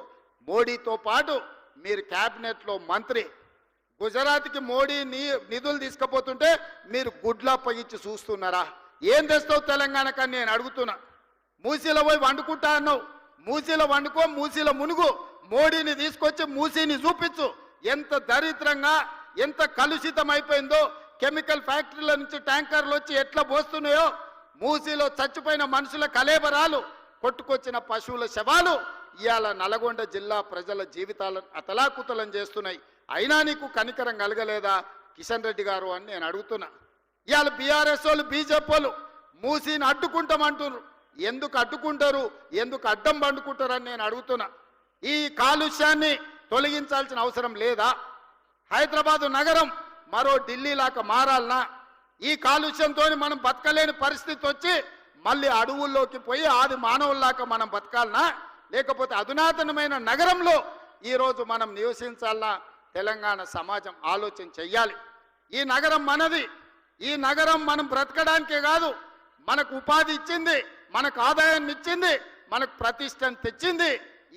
మోడీతో పాటు మీరు క్యాబినెట్లో మంత్రి, గుజరాత్కి మోడీ నిధులు తీసుకుపోతుంటే మీరు గుడ్లా పగిచ్చి చూస్తున్నారా? ఏం తెస్తావు తెలంగాణకని నేను అడుగుతున్నా. మూసీలో పోయి వండుకుంటా అన్నావు, మూసీలో వండుకో, మూసీలో మునుగు. మోడీని తీసుకొచ్చి మూసీని చూపించు. ఎంత దరిద్రంగా, ఎంత కలుషితం అయిపోయిందో. కెమికల్ ఫ్యాక్టరీల నుంచి ట్యాంకర్లు వచ్చి ఎట్లా పోస్తున్నాయో, మూసీలో చచ్చిపోయిన మనుషుల కలేబరాలు, కొట్టుకొచ్చిన పశువుల శవాలు ఇవాళ నల్గొండ జిల్లా ప్రజల జీవితాలను అతలాకుతలం చేస్తున్నాయి. అయినా నీకు కనికరం కలగలేదా కిషన్ రెడ్డి గారు అని నేను అడుగుతున్నా. ఇవాళ బీఆర్ఎస్ వాళ్ళు, బీజేపీ వాళ్ళు మూసీని అడ్డుకుంటామంటున్నారు. ఎందుకు అడ్డుకుంటారు, ఎందుకు అడ్డం పండుకుంటారని నేను అడుగుతున్నా. ఈ కాలుష్యాన్ని తొలగించాల్సిన అవసరం లేదా? హైదరాబాదు నగరం మరో ఢిల్లీ లాగా మారాలనా? ఈ కాలుష్యంతో మనం బతకలేని పరిస్థితి వచ్చి మళ్ళీ అడవుల్లోకి పోయి ఆది మానవుల్లాగా మనం బతకాలనా? లేకపోతే అధునాతనమైన నగరంలో ఈరోజు మనం నివసించాలనా? తెలంగాణ సమాజం ఆలోచన చెయ్యాలి. ఈ నగరం మనది. ఈ నగరం మనం బ్రతకడానికే కాదు, మనకు ఉపాధి ఇచ్చింది, మనకు ఆదాయాన్ని ఇచ్చింది, మనకు ప్రతిష్టను తెచ్చింది.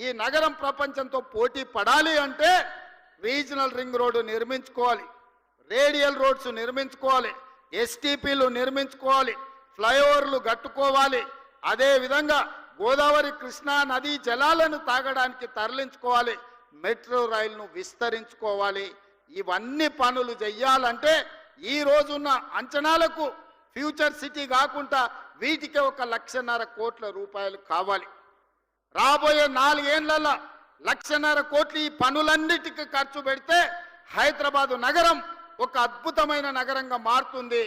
ఈ నగరం ప్రపంచంతో పోటీ పడాలి అంటే రీజనల్ రింగ్ రోడ్డు నిర్మించుకోవాలి, రేడియల్ రోడ్స్ నిర్మించుకోవాలి, ఎస్టీపీలు నిర్మించుకోవాలి, ఫ్లైఓవర్లు కట్టుకోవాలి. అదేవిధంగా గోదావరి కృష్ణా నదీ జలాలను తాగడానికి తరలించుకోవాలి, మెట్రో రైలును విస్తరించుకోవాలి. ఇవన్నీ పనులు చెయ్యాలంటే ఈ రోజున్న అంచనాలకు ఫ్యూచర్ సిటీ కాకుండా వీటికి 1,50,000 కోట్ల రూపాయలు కావాలి. రాబోయే 4 ఏళ్లలో 1,50,000 కోట్లు ఈ పనులన్నిటికీ ఖర్చు పెడితే హైదరాబాదు నగరం ఒక అద్భుతమైన నగరంగా మారుతుంది.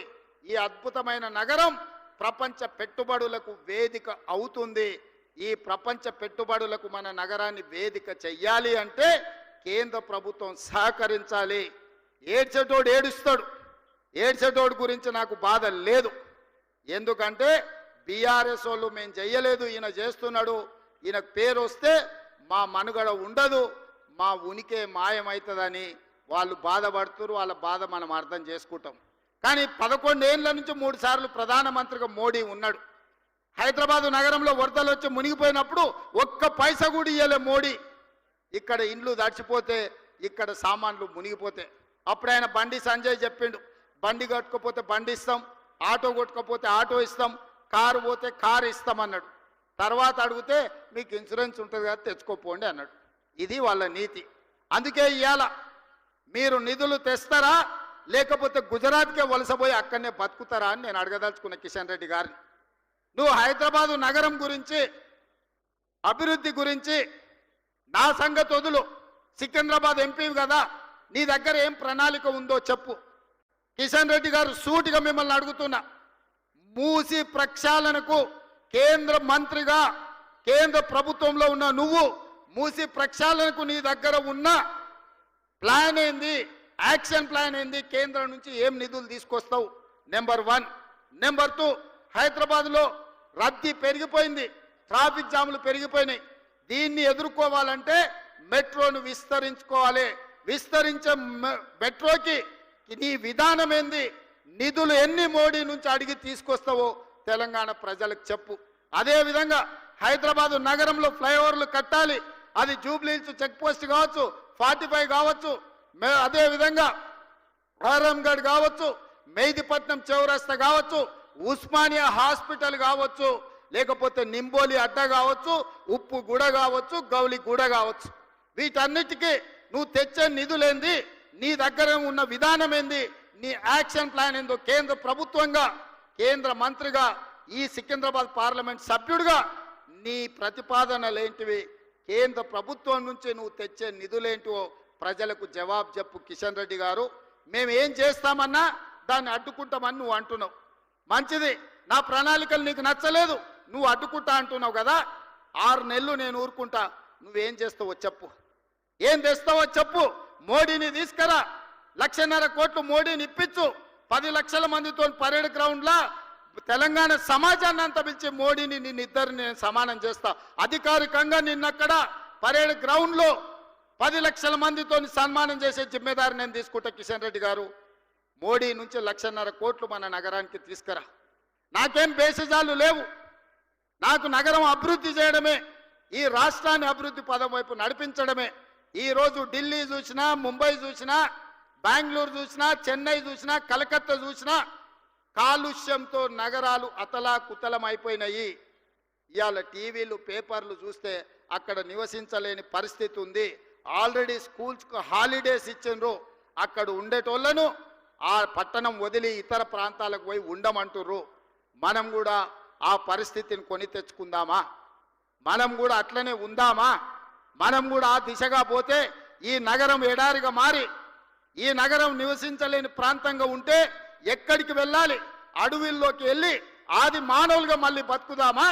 ఈ అద్భుతమైన నగరం ప్రపంచ పెట్టుబడులకు వేదిక అవుతుంది. ఈ ప్రపంచ పెట్టుబడులకు మన నగరాన్ని వేదిక చెయ్యాలి అంటే కేంద్ర ప్రభుత్వం సహకరించాలి. ఏడ్చేటోడు ఏడుస్తాడు. ఏడ్చేటోడు గురించి నాకు బాధ లేదు. ఎందుకంటే బీఆర్ఎస్ వాళ్ళు మేము చెయ్యలేదు, ఈయన చేస్తున్నాడు, ఈయన పేరు వస్తే మా మనుగడ ఉండదు, మా ఉనికి మాయమవుతుందని వాళ్ళు బాధపడుతున్నారు. వాళ్ళ బాధ మనం అర్థం చేసుకుంటాం. కానీ 11 ఏళ్ల నుంచి 3 సార్లు ప్రధానమంత్రిగా మోడీ ఉన్నాడు. హైదరాబాదు నగరంలో వరదలు వచ్చి మునిగిపోయినప్పుడు 1 పైసా కూడా ఇయ్యలే మోడీ. ఇక్కడ ఇండ్లు దడిచిపోతే, ఇక్కడ సామాన్లు మునిగిపోతే అప్పుడు ఆయన బండి సంజయ్ చెప్పిండు, బండి కట్టుకోపోతే బండి ఇస్తాం, ఆటో కొట్టుకోపోతే ఆటో ఇస్తాం, కారు పోతే కారు ఇస్తామన్నాడు. తర్వాత అడిగితే మీకు ఇన్సూరెన్స్ ఉంటుంది కదా తెచ్చుకోపోండి అన్నాడు. ఇది వాళ్ళ నీతి. అందుకే ఇవాళ మీరు నిధులు తెస్తారా లేకపోతే గుజరాత్కే వలసపోయి అక్కడనే బతుకుతారా అని నేను అడగదలుచుకున్న కిషన్ రెడ్డి గారిని. నువ్వు హైదరాబాదు నగరం గురించి, అభివృద్ధి గురించి నా సంగతి వదులు. సికింద్రాబాద్ ఎంపీ కదా, నీ దగ్గర ఏం ప్రణాళిక ఉందో చెప్పు. కిషన్ రెడ్డి గారు సూటిగా మిమ్మల్ని అడుగుతున్నా, మూసి ప్రక్షాళనకు కేంద్ర మంత్రిగా కేంద్ర ప్రభుత్వంలో ఉన్న నువ్వు మూసి ప్రక్షాళనకు నీ దగ్గర ఉన్న ప్లాన్ ఏంది, యాక్షన్ ప్లాన్ ఏంది, కేంద్రం నుంచి ఏం నిధులు తీసుకొస్తావు? నెంబర్ 1. నెంబర్ 2, హైదరాబాద్లో రద్దీ పెరిగిపోయింది, ట్రాఫిక్ జాములు పెరిగిపోయినాయి. దీన్ని ఎదుర్కోవాలంటే మెట్రోను విస్తరించుకోవాలి. విస్తరించే మెట్రోకి నీ విధానం ఏంది, నిధులు ఎన్ని మోడీ నుంచి అడిగి తీసుకొస్తావో తెలంగాణ ప్రజలకు చెప్పు. అదేవిధంగా హైదరాబాదు నగరంలో ఫ్లైఓవర్లు కట్టాలి. అది జూబ్లీహిల్స్ చెక్ పోస్ట్ కావచ్చు, 45 కావచ్చు, అదేవిధంగా ఆరంగఢ్ కావచ్చు, మెహదీపట్నం చౌరస్తా కావచ్చు, ఉస్మానియా హాస్పిటల్ కావచ్చు, లేకపోతే నింబోలి అడ్డ కావచ్చు, ఉప్పు గుడ కావచ్చు, గౌలి గుడ కావచ్చు. వీటన్నిటికీ నువ్వు తెచ్చే నిధులేంది, నీ దగ్గర ఉన్న విధానం ఏంది, నీ యాక్షన్ ప్లాన్ ఏందో కేంద్ర ప్రభుత్వంగా, కేంద్ర మంత్రిగా, ఈ సికింద్రాబాద్ పార్లమెంట్ సభ్యుడిగా నీ ప్రతిపాదనలేంటివి, కేంద్ర ప్రభుత్వం నుంచి నువ్వు తెచ్చే నిధులేంటివో ప్రజలకు జవాబు చెప్పు. కిషన్ రెడ్డి గారు, మేము ఏం చేస్తామన్నా దాన్ని అడ్డుకుంటామని నువ్వు అంటున్నావు. మంచిది, నా ప్రణాళికలు నీకు నచ్చలేదు, నువ్వు అడ్డుకుంటా అంటున్నావు కదా. 6 నెలలు నేను ఊరుకుంటా, నువ్వేం చేస్తావో చెప్పు. ఏం తెస్తావో చెప్పు. మోడీని తీసుకురా, 1,50,000 కోట్లు మోడీని ఇప్పించు. 10 లక్షల మందితో పరేడ్ గ్రౌండ్లా తెలంగాణ సమాజాన్ని అంతా పిలిచి మోడీని నిన్నిద్దరిని నేను సమానం చేస్తా. అధికారికంగా నిన్నక్కడ పరేడ్ గ్రౌండ్లో 10 లక్షల మందితో సన్మానం చేసే జిమ్మేదారి నేను తీసుకుంటా. కిషన్ రెడ్డి గారు, మోడీ నుంచి 1,50,000 కోట్లు మన నగరానికి తీసుకురా. నాకేం బేసిజాలు లేవు. నాకు నగరం అభివృద్ధి చేయడమే, ఈ రాష్ట్రాన్ని అభివృద్ధి పదం వైపు నడిపించడమే. ఈరోజు ఢిల్లీ చూసినా, ముంబై చూసినా, బెంగళూరు చూసినా, చెన్నై చూసినా, కలకత్తా చూసినా కాలుష్యంతో నగరాలు అతలాకుతలం అయిపోయినాయి. ఇవాళ టీవీలు, పేపర్లు చూస్తే అక్కడ నివసించలేని పరిస్థితి ఉంది. ఆల్రెడీ స్కూల్స్కు హాలిడేస్ ఇచ్చిండ్రు. అక్కడ ఉండేటోళ్లను ఆ పట్టణం వదిలి ఇతర ప్రాంతాలకు పోయి ఉండమంటుర్రు. మనం కూడా ఆ పరిస్థితిని కొని తెచ్చుకుందామా? మనం కూడా అట్లనే ఉందామా? మనం కూడా ఆ దిశగా పోతే ఈ నగరం ఎడారిగా మారి, ఈ నగరం నివసించలేని ప్రాంతంగా ఉంటే ఎక్కడికి వెళ్ళాలి? అడవుల్లోకి వెళ్ళి ఆది మానవులుగా మళ్ళీ బతుకుదామా?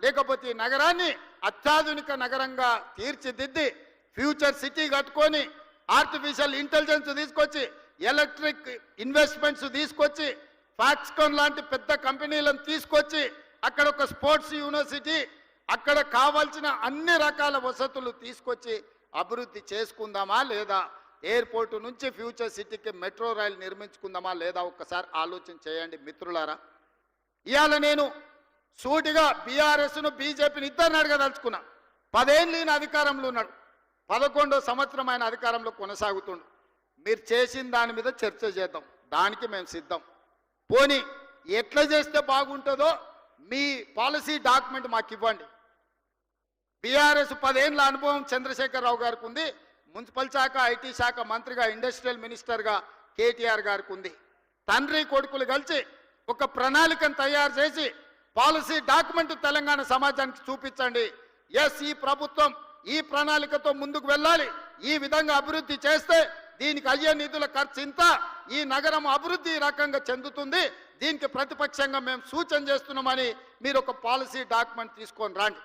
లేకపోతే ఈ నగరాన్ని అత్యాధునిక నగరంగా తీర్చిదిద్ది ఫ్యూచర్ సిటీ కట్టుకొని ఆర్టిఫిషియల్ ఇంటెలిజెన్స్ తీసుకొచ్చి ఎలక్ట్రిక్ ఇన్వెస్ట్మెంట్స్ తీసుకొచ్చి ఫాక్స్కాన్ లాంటి పెద్ద కంపెనీలను తీసుకొచ్చి అక్కడ ఒక స్పోర్ట్స్ యూనివర్సిటీ అక్కడ కావాల్సిన అన్ని రకాల వసతులు తీసుకొచ్చి అభివృద్ధి చేసుకుందామా లేదా ఎయిర్పోర్ట్ నుంచి ఫ్యూచర్ సిటీకి మెట్రో రైలు నిర్మించుకుందామా లేదా ఒక్కసారి ఆలోచన చేయండి మిత్రులారా. ఇవాళ నేను సూటిగా బీఆర్ఎస్ను బీజేపీని ఇద్దరిని అడగదలుచుకున్నా. 10 ఏళ్ళు ఈయన అధికారంలో ఉన్నాడు, 11వ సంవత్సరం ఆయన అధికారంలో కొనసాగుతుండు. మీరు చేసిన దాని మీద చర్చ చేద్దాం, దానికి మేము సిద్ధం. పోనీ ఎట్లా చేస్తే బాగుంటుందో మీ పాలసీ డాక్యుమెంట్ మాకు ఇవ్వండి. బీఆర్ఎస్ 10 ఏళ్ళ అనుభవం చంద్రశేఖరరావు గారికి ఉంది, మున్సిపల్ శాఖ ఐటీ శాఖ మంత్రిగా ఇండస్ట్రియల్ మినిస్టర్గా కేటీఆర్ గారికి ఉంది. తండ్రి కొడుకులు కలిసి ఒక ప్రణాళికను తయారు చేసి పాలసీ డాక్యుమెంట్ తెలంగాణ సమాజానికి చూపించండి. ఎస్, ఈ ప్రభుత్వం ఈ ప్రణాళికతో ముందుకు వెళ్ళాలి, ఈ విధంగా అభివృద్ధి చేస్తే దీనికి అయ్యే నిధుల ఖర్చు ఇంత, ఈ నగరం అభివృద్ధి రకంగా చెందుతుంది, దీనికి ప్రతిపక్షంగా మేము సూచన చేస్తున్నామని మీరు ఒక పాలసీ డాక్యుమెంట్ తీసుకొని రండి.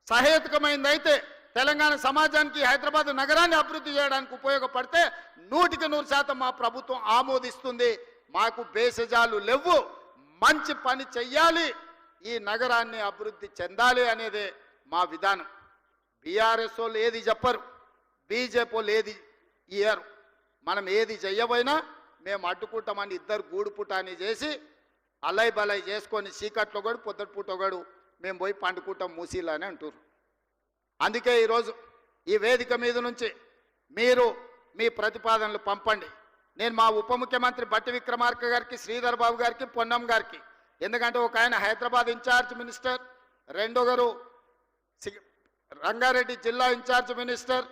సహేతుకమైందైతే తెలంగాణ సమాజానికి హైదరాబాద్ నగరాన్ని అభివృద్ధి చేయడానికి ఉపయోగపడితే 100% మా ప్రభుత్వం ఆమోదిస్తుంది. మాకు బేసజాలు లేవు, మంచి పని చెయ్యాలి, ఈ నగరాన్ని అభివృద్ధి చెందాలి అనేదే మా విధానం. బీఆర్ఎస్ వాళ్ళు ఏది చెప్పరు, బీజేపీ వాళ్ళు ఏది ఇయ్యరు. మనం ఏది చెయ్యబోయినా మేము అడ్డుకుంటామని ఇద్దరు గూడు పుటాని చేసి అలై బలై చేసుకొని చీకట్లో కూడా పొద్దుటి పూటగాడు మేము పోయి పండుకుంటాం మూసీలు అని అంటారు. అందుకే ఈరోజు ఈ వేదిక మీద నుంచి మీరు మీ ప్రతిపాదనలు పంపండి. నేను మా ఉప ముఖ్యమంత్రి బట్టి విక్రమార్క గారికి, శ్రీధర్ బాబు గారికి, పొన్నం గారికి, ఎందుకంటే ఒక ఆయన హైదరాబాద్ ఇన్ఛార్జ్ మినిస్టర్, రెండో గారు రంగారెడ్డి జిల్లా ఇన్ఛార్జ్ మినిస్టర్,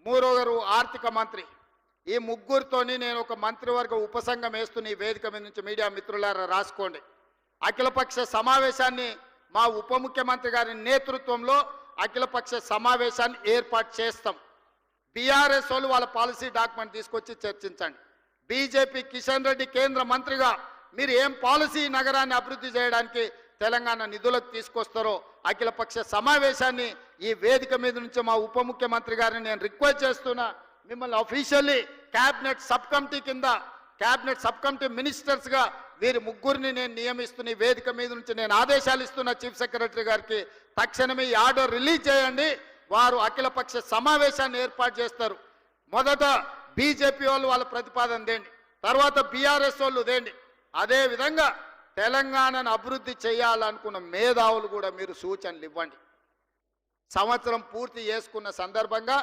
మూడో గారు ఆర్థిక మంత్రి, ఈ ముగ్గురితోని నేను ఒక మంత్రివర్గ ఉపసంఘం వేస్తున్న ఈ వేదిక మీద నుంచి మీడియా మిత్రులారా రాసుకోండి. అఖిలపక్ష సమావేశాన్ని మా ఉప ముఖ్యమంత్రి గారి నేతృత్వంలో అఖిలపక్ష సమావేశాన్ని ఏర్పాటు చేస్తాం. బీఆర్ఎస్ వాళ్ళు వాళ్ళ పాలసీ డాక్యుమెంట్ తీసుకొచ్చి చర్చించండి. బీజేపీ కిషన్ రెడ్డి కేంద్ర మంత్రిగా మీరు ఏం పాలసీ నగరాన్ని అభివృద్ధి చేయడానికి తెలంగాణ నిధులకు తీసుకొస్తారో అఖిలపక్ష సమావేశాన్ని ఈ వేదిక మీద నుంచి మా ఉప ముఖ్యమంత్రి గారిని నేను రిక్వెస్ట్ చేస్తున్నా. మిమ్మల్ని అఫీషియల్లీ క్యాబినెట్ సబ్ కమిటీ కింద క్యాబినెట్ సబ్ కమిటీ మినిస్టర్స్గా వీరి ముగ్గురిని నేను నియమిస్తున్న ఈ వేదిక మీద నుంచి నేను ఆదేశాలు ఇస్తున్నా చీఫ్ సెక్రటరీ గారికి. తక్షణమే ఈ ఆర్డర్ రిలీజ్ చేయండి. వారు అఖిలపక్ష సమావేశాన్ని ఏర్పాటు చేస్తారు. మొదట బీజేపీ వాళ్ళు వాళ్ళ ప్రతిపాదన దేండి, తర్వాత బీఆర్ఎస్ వాళ్ళు దేండి. అదేవిధంగా తెలంగాణను అభివృద్ధి చేయాలనుకున్న మేధావులు కూడా మీరు సూచనలు ఇవ్వండి. సంవత్సరం పూర్తి చేసుకున్న సందర్భంగా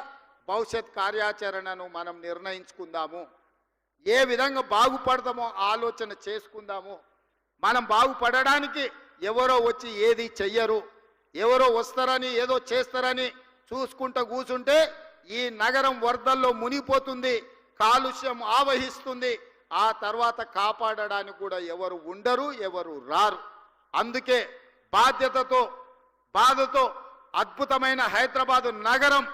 భవిష్యత్ కార్యాచరణను మనం నిర్ణయించుకుందాము. ఏ విధంగా బాగుపడతామో ఆలోచన చేసుకుందాము. మనం బాగుపడడానికి ఎవరో వచ్చి ఏది చెయ్యరు, ఎవరో వస్తారని ఏదో చేస్తారని చూసుకుంటూ కూర్చుంటే ఈ నగరం వరదల్లో మునిగిపోతుంది, కాలుష్యం ఆవహిస్తుంది. ఆ తర్వాత కాపాడడానికి కూడా ఎవరు ఉండరు, ఎవరు రారు. అందుకే బాధ్యతతో బాధతో అద్భుతమైన హైదరాబాదు నగరం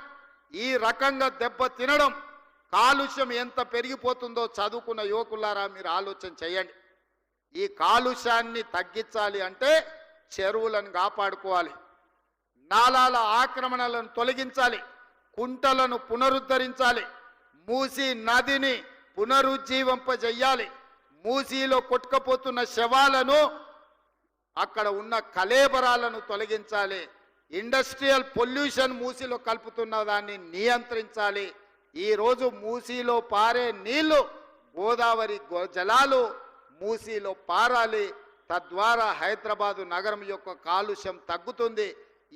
ఈ రకంగా దెబ్బ తినడం, కాలుష్యం ఎంత పెరిగిపోతుందో చదువుకున్న యువకులారా మీరు ఆలోచన చేయండి. ఈ కాలుష్యాన్ని తగ్గించాలి అంటే చెరువులను కాపాడుకోవాలి, నాలాల ఆక్రమణలను తొలగించాలి, కుంటలను పునరుద్ధరించాలి, మూసీ నదిని పునరుజ్జీవింపజేయాలి, మూసీలో కొట్టుకుపోతున్న శవాలను అక్కడ ఉన్న కలేబరాలను తొలగించాలి, ఇండస్ట్రియల్ పొల్యూషన్ మూసీలో కలుపుతున్న దాన్ని నియంత్రించాలి. ఈరోజు మూసీలో పారే నీళ్లు గోదావరి జలాలు మూసీలో పారాలి. తద్వారా హైదరాబాదు నగరం యొక్క కాలుష్యం తగ్గుతుంది,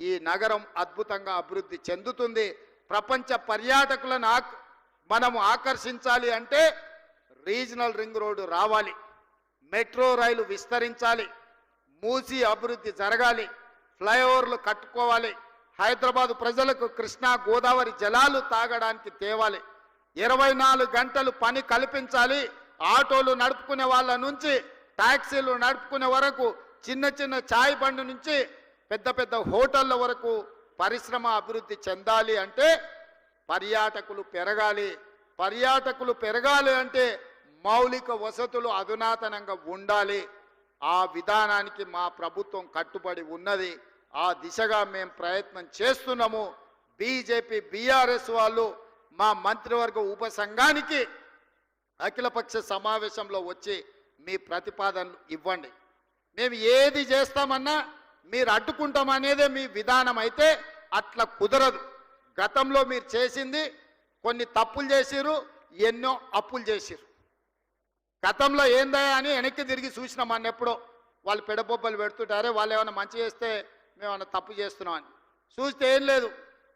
ఈ నగరం అద్భుతంగా అభివృద్ధి చెందుతుంది. ప్రపంచ పర్యాటకులను మనము ఆకర్షించాలి అంటే రీజనల్ రింగ్ రోడ్డు రావాలి, మెట్రో రైలు విస్తరించాలి, మూసీ అభివృద్ధి జరగాలి, ఫ్లైఓవర్లు కట్టుకోవాలి, హైదరాబాదు ప్రజలకు కృష్ణా గోదావరి జలాలు తాగడానికి తేవాలి, 24 గంటలు పని కల్పించాలి. ఆటోలు నడుపుకునే వాళ్ళ నుంచి టాక్సీలు నడుపుకునే వరకు, చిన్న చిన్న ఛాయ్ బండి నుంచి పెద్ద పెద్ద హోటళ్ళ వరకు పరిశ్రమ అభివృద్ధి చెందాలి అంటే పర్యాటకులు పెరగాలి. పర్యాటకులు పెరగాలి అంటే మౌలిక వసతులు అధునాతనంగా ఉండాలి. ఆ విధానానికి మా ప్రభుత్వం కట్టుబడి ఉన్నది. ఆ దిశగా మేము ప్రయత్నం చేస్తున్నాము. బీజేపీ బీఆర్ఎస్ వాళ్ళు మా మంత్రివర్గ ఉపసంఘానికి అఖిలపక్ష సమావేశంలో వచ్చి మీ ప్రతిపాదనలు ఇవ్వండి. మేము ఏది చేస్తామన్నా మీరు అడ్డుకుంటామనేదే మీ విధానం అయితే అట్లా కుదరదు. గతంలో మీరు చేసింది కొన్ని తప్పులు చేసిరు, ఎన్నో అప్పులు చేసిరు. గతంలో ఏందా అని వెనక్కి తిరిగి చూసినాం అన్నెప్పుడో వాళ్ళు పెడబొబ్బలు పెడుతుంటారే వాళ్ళు ఏమైనా మంచి చేస్తే మేమన్నా తప్పు చేస్తున్నాం అని చూస్తే ఏం లేదు.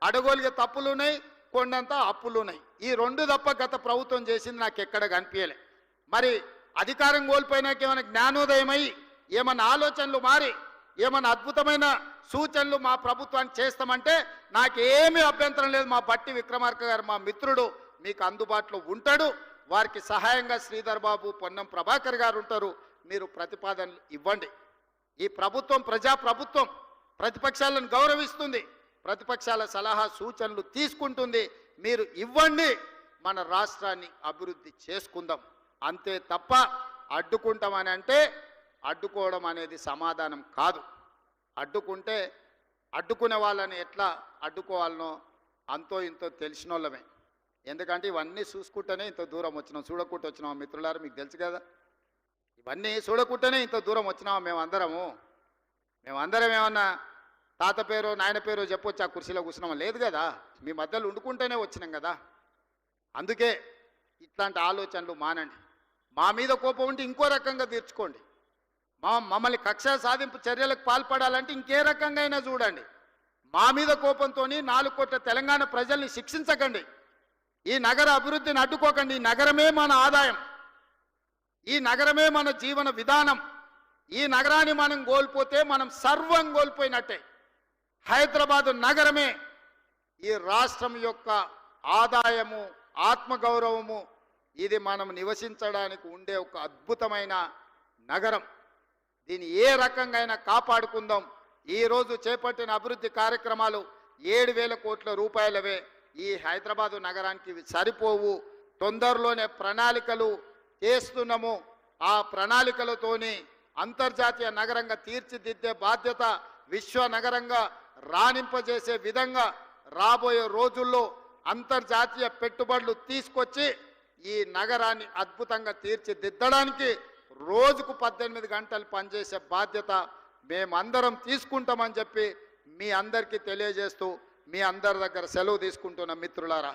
అడగోలుగా తప్పులు ఉన్నాయి, కొండంత అప్పులు ఉన్నాయి. ఈ రెండు తప్ప గత ప్రభుత్వం చేసింది నాకు ఎక్కడ కనిపించలే. మరి అధికారం కోల్పోయినాక ఏమైనా జ్ఞానోదయమై ఏమన్నా ఆలోచనలు మారి ఏమన్నా అద్భుతమైన సూచనలు మా ప్రభుత్వానికి చేస్తామంటే నాకేమీ అభ్యంతరం లేదు. మా బట్టి విక్రమార్క గారు మా మిత్రుడు మీకు అందుబాటులో ఉంటాడు. వారికి సహాయంగా శ్రీధర్ బాబు, పొన్నం ప్రభాకర్ గారు ఉంటారు. మీరు ప్రతిపాదనలు ఇవ్వండి. ఈ ప్రభుత్వం ప్రజాప్రభుత్వం, ప్రతిపక్షాలను గౌరవిస్తుంది, ప్రతిపక్షాల సలహా సూచనలు తీసుకుంటుంది. మీరు ఇవ్వండి, మన రాష్ట్రాన్ని అభివృద్ధి చేసుకుందాం. అంతే తప్ప అడ్డుకుంటామని అంటే అడ్డుకోవడం అనేది సమాధానం కాదు. అడ్డుకుంటే అడ్డుకునే వాళ్ళని ఎట్లా అడ్డుకోవాలనో అంతో ఇంతో తెలిసిన వాళ్ళమే. ఎందుకంటే ఇవన్నీ చూసుకుంటేనే ఇంత దూరం వచ్చినాం, చూడకుంటూ వచ్చినాం. మిత్రులారా మీకు తెలుసు కదా, ఇవన్నీ చూడకుంటేనే ఇంత దూరం వచ్చినాం. మేమందరం ఏమన్నా తాత పేరు నాయన పేరు చెప్పొచ్చు ఆ కుర్చీలో కూర్చున్నామా? లేదు కదా, మీ మధ్యలో ఉండుకుంటేనే వచ్చినాం కదా. అందుకే ఇట్లాంటి ఆలోచనలు మానండి. మా మీద కోపం ఉంటే ఇంకో రకంగా తీర్చుకోండి. మమ్మల్ని కక్ష సాధింపు చర్యలకు పాల్పడాలంటే ఇంకే రకంగా అయినా చూడండి. మా మీద కోపంతో 4 కోట్ల తెలంగాణ ప్రజల్ని శిక్షించకండి. ఈ నగర అభివృద్ధిని అడ్డుకోకండి. ఈ నగరమే మన ఆదాయం, ఈ నగరమే మన జీవన విధానం. ఈ నగరాన్ని మనం కోల్పోతే మనం సర్వం కోల్పోయినట్టే. హైదరాబాదు నగరమే ఈ రాష్ట్రం యొక్క ఆదాయము, ఆత్మగౌరవము. ఇది మనం నివసించడానికి ఉండే ఒక అద్భుతమైన నగరం. దీన్ని ఏ రకంగా కాపాడుకుందాం. ఈరోజు చేపట్టిన అభివృద్ధి కార్యక్రమాలు 7,000 కోట్ల రూపాయలవే. ఈ హైదరాబాదు నగరానికి ఇవి సరిపోవు. తొందరలోనే ప్రణాళికలు చేస్తున్నాము. ఆ ప్రణాళికలతోని అంతర్జాతీయ నగరంగా తీర్చిదిద్దే బాధ్యత, విశ్వ నగరంగా రాణింపజేసే విధంగా రాబోయే రోజుల్లో అంతర్జాతీయ పెట్టుబడులు తీసుకొచ్చి ఈ నగరాన్ని అద్భుతంగా తీర్చిదిద్దడానికి రోజుకు 18 గంటలు పనిచేసే బాధ్యత మేమందరం తీసుకుంటామని చెప్పి మీ అందరికీ తెలియజేస్తూ మీ అందరి దగ్గర సెలవు తీసుకుంటున్న మిత్రులారా.